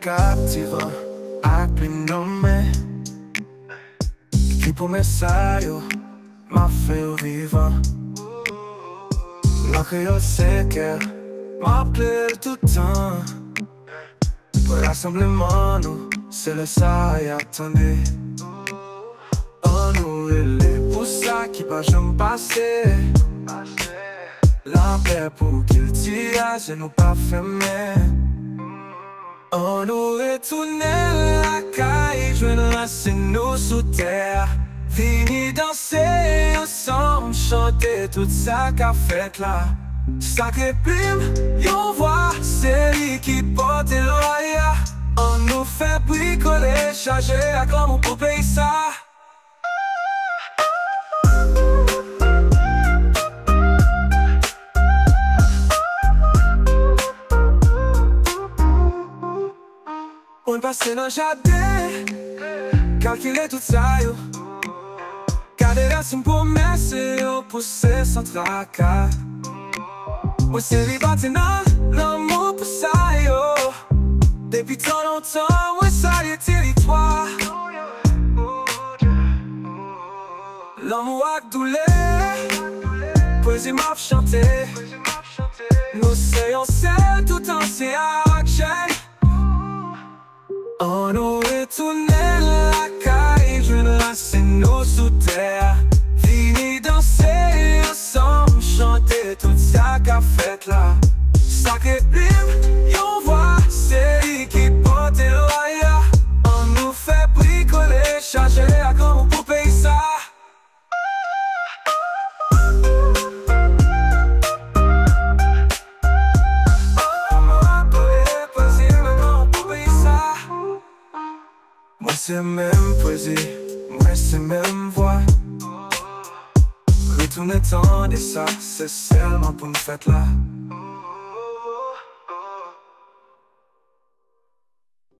captivant ak pli nommé qui pour mes saillots m'a fait vivant. La créole c'est qu'elle m'appelait tout le temps. Pour rassemblement nous, c'est le ça y attendait. Oh nous il est pour ça qui va jamais passer. La paix pour qu'il tire, je nous pas fermé. On nous retourne la caille, je ne laisse nous sous terre. Fini danser ensemble, chanter toute ça qu'a fait là. Sacré prime, y'en voit, c'est lui qui porte loya. On nous fait bricoler, charger à comme pour payer ça. On passe dans le jardin, calculer tout ça yo. Garder la sim pour messer, pousser sans tracas. Moi c'est les bâtiments, l'amour pour ça yo. Depuis tant longtemps, ouais ça y est territoire. L'amour a doulé, poésie m'a chanté. Nous soyons seuls tout ancien action. On nous retourne la caille, je ne laisse nous sous terre. Fini danser ensemble, chanter toute ça qu'a fait là. Sacré prime, y'en voit, c'est lui qui porte loya. On nous fait bricoler, charger à comme pour payer ça. Moi c'est même poésie, moi c'est même voix. Retourner tant et ça, c'est seulement pour une fête là.